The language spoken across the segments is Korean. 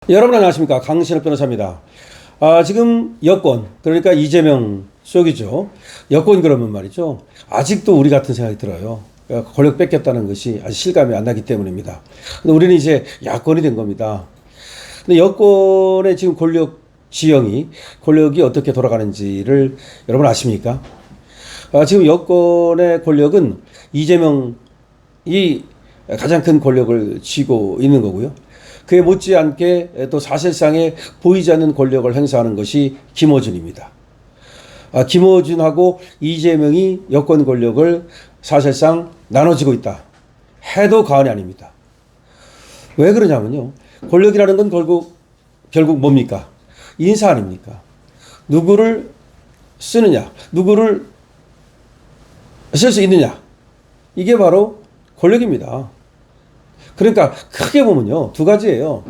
여러분 안녕하십니까, 강신업 변호사입니다. 지금 여권, 그러니까 이재명 쪽이죠. 여권 그러면 말이죠, 아직도 우리 같은 생각이 들어요. 권력 뺏겼다는 것이 아직 실감이 안 나기 때문입니다. 근데 우리는 이제 야권이 된 겁니다. 근데 여권의 지금 권력 지형이, 권력이 어떻게 돌아가는지를 여러분 아십니까? 지금 여권의 권력은 이재명이 가장 큰 권력을 쥐고 있는 거고요. 그에 못지않게 또 사실상의 보이지 않는 권력을 행사하는 것이 김어준입니다. 김어준하고 이재명이 여권 권력을 사실상 나눠지고 있다 해도 과언이 아닙니다. 왜 그러냐면요, 권력이라는 건 결국 뭡니까? 인사 아닙니까? 누구를 쓰느냐, 누구를 쓸 수 있느냐, 이게 바로 권력입니다. 그러니까 크게 보면요, 두 가지예요.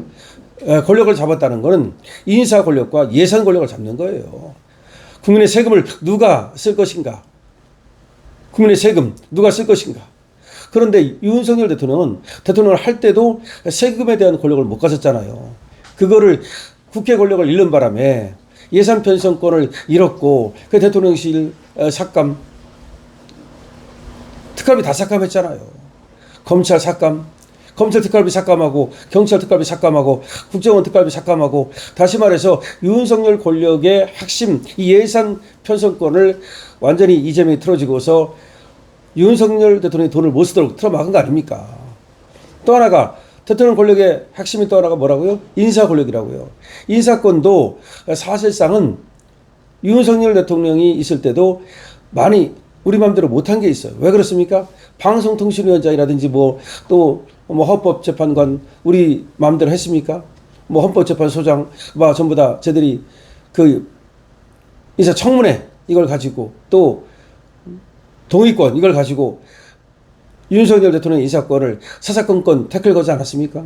권력을 잡았다는 것은 인사 권력과 예산 권력을 잡는 거예요. 국민의 세금을 누가 쓸 것인가? 국민의 세금 누가 쓸 것인가? 그런데 윤석열 대통령은 대통령을 할 때도 세금에 대한 권력을 못 가졌잖아요. 그거를 국회 권력을 잃는 바람에 예산 편성권을 잃었고, 그 대통령실 삭감, 특감이 다 삭감했잖아요. 검찰 삭감, 검찰 특활비 삭감하고, 경찰 특활비 삭감하고, 국정원 특활비 삭감하고, 다시 말해서 윤석열 권력의 핵심 이 예산 편성권을 완전히 이재명이 틀어지고서 윤석열 대통령이 돈을 못 쓰도록 틀어막은 거 아닙니까? 또 하나가, 대통령 권력의 핵심이 또 하나가 뭐라고요? 인사 권력이라고요. 인사권도 사실상은 윤석열 대통령이 있을 때도 많이 우리 마음대로 못한 게 있어요. 왜 그렇습니까? 방송통신위원장이라든지 또 헌법재판관 우리 마음대로 했습니까? 헌법재판소장 전부 다 쟤들이 그 인사청문회 이걸 가지고, 또 동의권 이걸 가지고 윤석열 대통령의 인사권을 사사건건 태클 거지 않았습니까?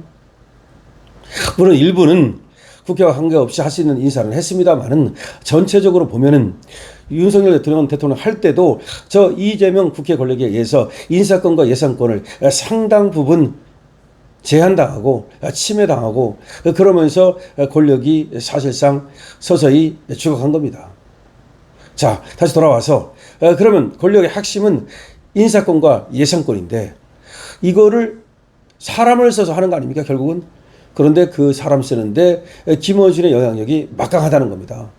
물론 일부는 국회와 관계없이 할 수 있는 인사를 했습니다만은, 전체적으로 보면은 윤석열 대통령은 대통령 할 때도 저 이재명 국회 권력에 의해서 인사권과 예산권을 상당 부분 제한당하고 침해당하고, 그러면서 권력이 사실상 서서히 죽어간 겁니다. 자, 다시 돌아와서, 그러면 권력의 핵심은 인사권과 예산권인데, 이거를 사람을 써서 하는 거 아닙니까, 결국은? 그런데 그 사람 쓰는데 김어준의 영향력이 막강하다는 겁니다.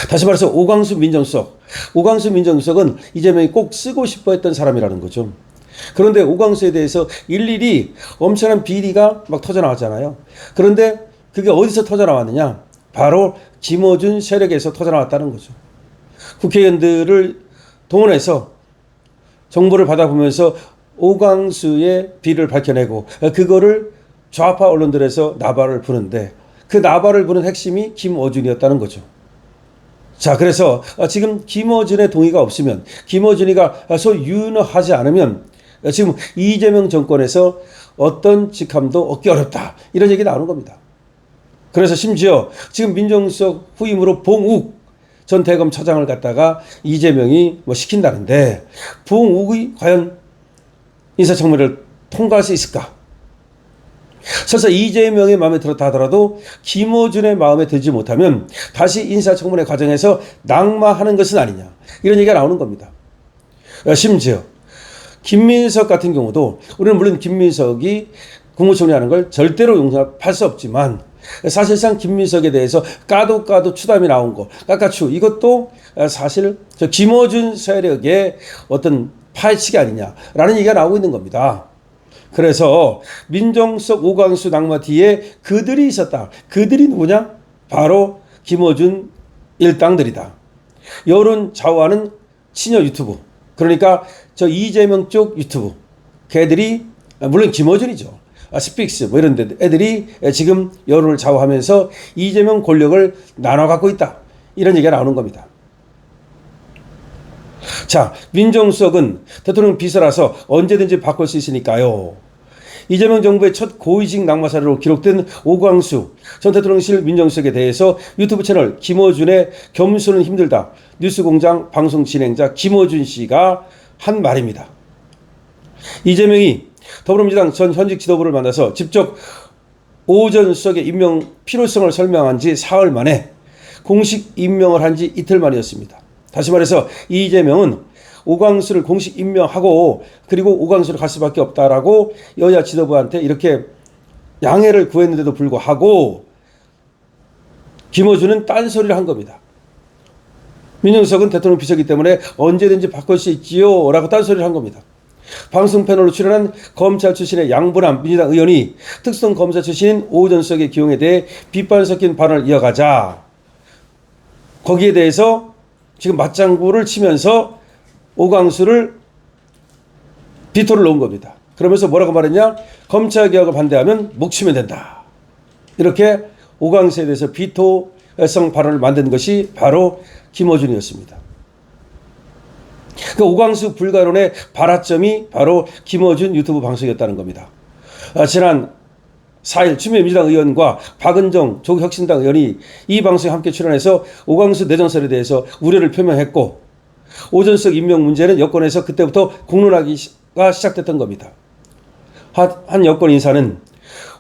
다시 말해서 오광수 민정수석은 이재명이 꼭 쓰고 싶어 했던 사람이라는 거죠. 그런데 오광수에 대해서 일일이 엄청난 비리가 막 터져나왔잖아요. 그런데 그게 어디서 터져나왔느냐? 바로 김어준 세력에서 터져나왔다는 거죠. 국회의원들을 동원해서 정보를 받아보면서 오광수의 비리를 밝혀내고, 그거를 좌파 언론들에서 나발을 부는데, 그 나발을 부는 핵심이 김어준이었다는 거죠. 자, 그래서 지금 김어준의 동의가 없으면, 김어준이가 소위 유능하지 않으면 지금 이재명 정권에서 어떤 직함도 얻기 어렵다, 이런 얘기 나오는 겁니다. 그래서 심지어 지금 민정수석 후임으로 봉욱 전 대검 차장을 갖다가 이재명이 시킨다는데, 봉욱이 과연 인사청문회를 통과할 수 있을까? 설사 이재명의 마음에 들었다 하더라도 김어준의 마음에 들지 못하면 다시 인사청문회 과정에서 낙마하는 것은 아니냐, 이런 얘기가 나오는 겁니다. 심지어 김민석 같은 경우도, 우리는 물론 김민석이 국무총리하는 걸 절대로 용납할 수 없지만, 사실상 김민석에 대해서 까도 추담이 나온 거, 깎아추, 이것도 사실 저 김어준 세력의 어떤 파헤치기 아니냐라는 얘기가 나오고 있는 겁니다. 그래서 민정수석 오광수 낙마 뒤에 그들이 있었다. 그들이 누구냐? 바로 김어준 일당들이다. 여론 좌우하는 친여 유튜브, 그러니까 저 이재명 쪽 유튜브, 걔들이, 물론 김어준이죠, 스픽스 이런 애들이 지금 여론을 좌우하면서 이재명 권력을 나눠 갖고 있다, 이런 얘기가 나오는 겁니다. 자, 민정수석은 대통령 비서라서 언제든지 바꿀 수 있으니까요. 이재명 정부의 첫 고위직 낙마 사례로 기록된 오광수 전 대통령실 민정수석에 대해서 유튜브 채널 김어준의 겸수는 힘들다 뉴스공장 방송 진행자 김어준 씨가 한 말입니다. 이재명이 더불어민주당 전 현직 지도부를 만나서 직접 오전 수석의 임명 필요성을 설명한 지 사흘 만에 공식 임명을 한 지 이틀 만이었습니다. 다시 말해서 이재명은 오광수를 공식 임명하고 그리고 오광수를 갈 수밖에 없다라고 여야 지도부한테 이렇게 양해를 구했는데도 불구하고 김어준은 딴소리를 한 겁니다. 민정수석은 대통령 비서이기 때문에 언제든지 바꿀 수 있지요 라고 딴소리를 한 겁니다. 방송 패널로 출연한 검찰 출신의 양분남 민주당 의원이 특성검사 출신인 오전 수석의 기용에 대해 비판 섞인 발언을 이어가자 거기에 대해서 지금 맞장구를 치면서 오광수를 비토를 놓은 겁니다. 그러면서 뭐라고 말했냐? 검찰개혁을 반대하면 묵치면 된다. 이렇게 오광수에 대해서 비토성 발언을 만든 것이 바로 김어준이었습니다. 그 오광수 불가론의 발화점이 바로 김어준 유튜브 방송이었다는 겁니다. 지난 4일 추미애 민주당 의원과 박은정 조국혁신당 의원이 이 방송에 함께 출연해서 오광수 내정설에 대해서 우려를 표명했고 오전석 임명 문제는 여권에서 그때부터 공론화가 시작됐던 겁니다. 한 여권 인사는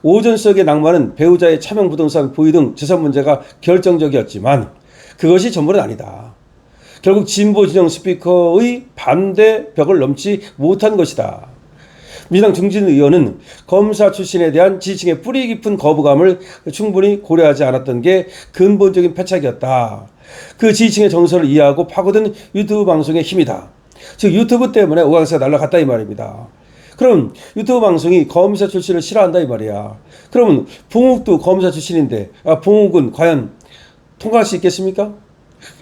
오전석의 낭만은 배우자의 차명 부동산 보유 등 재산 문제가 결정적이었지만 그것이 전부는 아니다. 결국 진보 진영 스피커의 반대 벽을 넘지 못한 것이다. 민주당 중진 의원은 검사 출신에 대한 지지층의 뿌리 깊은 거부감을 충분히 고려하지 않았던 게 근본적인 패착이었다. 그 지지층의 정서를 이해하고 파고든 유튜브 방송의 힘이다. 즉 유튜브 때문에 오광수가 날아갔다 이 말입니다. 그럼 유튜브 방송이 검사 출신을 싫어한다 이 말이야. 그러면 봉욱도 검사 출신인데 봉욱은 과연 통과할 수 있겠습니까?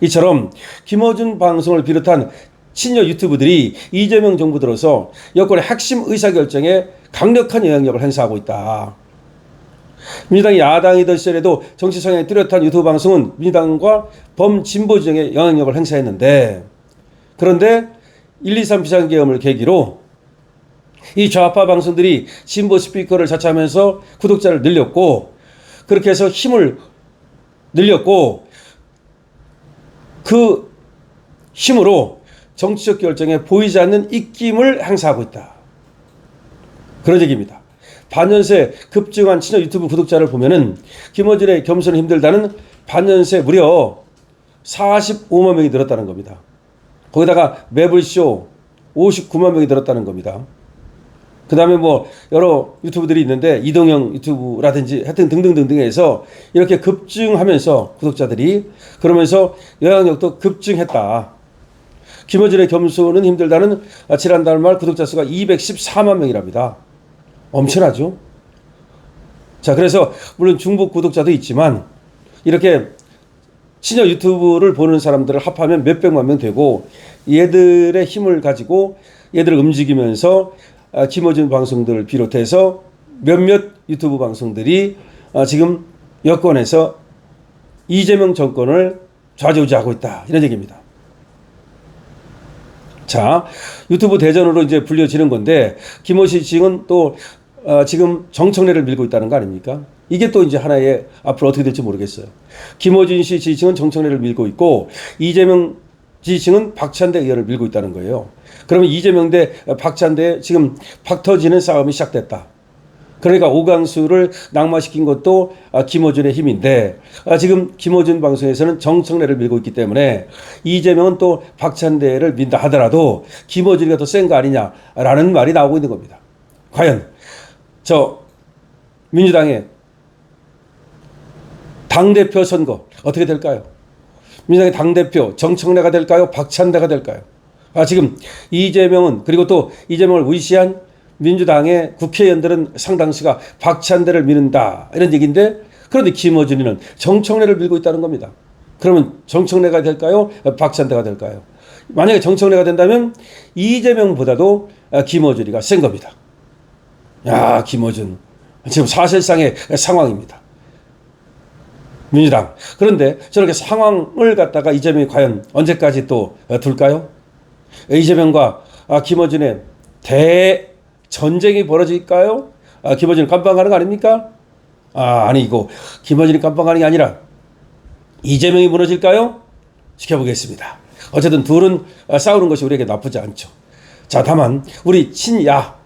이처럼 김어준 방송을 비롯한 친여 유튜브들이 이재명 정부 들어서 여권의 핵심 의사결정에 강력한 영향력을 행사하고 있다. 민주당이 야당이던 시절에도 정치 성향이 뚜렷한 유튜브 방송은 민주당과 범진보 진영에 영향력을 행사했는데 그런데 123 비상계엄을 계기로 이 좌파 방송들이 진보 스피커를 자처하면서 구독자를 늘렸고 그렇게 해서 힘을 늘렸고 그 힘으로 정치적 결정에 보이지 않는 입김을 행사하고 있다. 그런 얘기입니다. 반년새 급증한 친여 유튜브 구독자를 보면은 김어준의 겸손은 힘들다는 반년새 무려 45만 명이 늘었다는 겁니다. 거기다가 매불쇼 59만 명이 늘었다는 겁니다. 그 다음에 뭐 여러 유튜브들이 있는데 이동형 유튜브라든지 하여튼 등등등등 해서 이렇게 급증하면서 구독자들이 그러면서 영향력도 급증했다. 김어준의 겸손은 힘들다는 지난달 말 구독자 수가 214만 명이랍니다. 엄청나죠? 자, 그래서 물론 중복 구독자도 있지만 이렇게 친여 유튜브를 보는 사람들을 합하면 몇백만 명 되고 얘들의 힘을 가지고 얘들을 움직이면서 김어준 방송들을 비롯해서 몇몇 유튜브 방송들이 지금 여권에서 이재명 정권을 좌지우지하고 있다. 이런 얘기입니다. 자, 유튜브 대전으로 이제 불려지는 건데 김어준 지금 또 지금 정청래를 밀고 있다는 거 아닙니까? 이게 또 이제 하나의 앞으로 어떻게 될지 모르겠어요. 김어준 씨 지지층은 정청래를 밀고 있고 이재명 지지층은 박찬대 의원을 밀고 있다는 거예요. 그러면 이재명 대 박찬대 지금 팍 터지는 싸움이 시작됐다. 그러니까 오광수를 낙마시킨 것도 김어준의 힘인데 지금 김어준 방송에서는 정청래를 밀고 있기 때문에 이재명은 또 박찬대를 민다 하더라도 김어준이가 더 센 거 아니냐라는 말이 나오고 있는 겁니다. 과연 저 민주당의 당대표 선거 어떻게 될까요? 민주당의 당대표 정청래가 될까요? 박찬대가 될까요? 지금 이재명은 그리고 또 이재명을 위시한 민주당의 국회의원들은 상당수가 박찬대를 미는다 이런 얘기인데 그런데 김어준이는 정청래를 밀고 있다는 겁니다. 그러면 정청래가 될까요? 박찬대가 될까요? 만약에 정청래가 된다면 이재명보다도 김어준이가 센 겁니다. 야, 김어준 지금 사실상의 상황입니다. 민주당. 그런데 저렇게 상황을 갖다가 이재명이 과연 언제까지 또 둘까요? 이재명과 김어준의 대전쟁이 벌어질까요? 김어준이 깜빵하는 거 아닙니까? 아니고 김어준이 깜빵하는 게 아니라 이재명이 무너질까요? 지켜보겠습니다. 어쨌든 둘은 싸우는 것이 우리에게 나쁘지 않죠. 자, 다만 우리 친야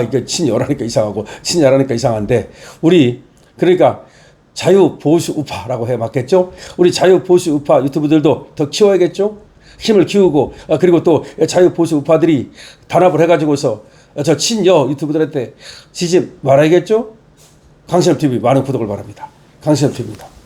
이게 친여라니까 이상하고 친야라니까 이상한데 우리 그러니까 자유 보수 우파라고 해 맞겠죠? 우리 자유 보수 우파 유튜브들도 더 키워야겠죠? 힘을 키우고 그리고 또 자유 보수 우파들이 단합을 해가지고서 저 친여 유튜브들한테 지지 말아야겠죠? 강신업 TV 많은 구독을 바랍니다. 강신업 TV입니다.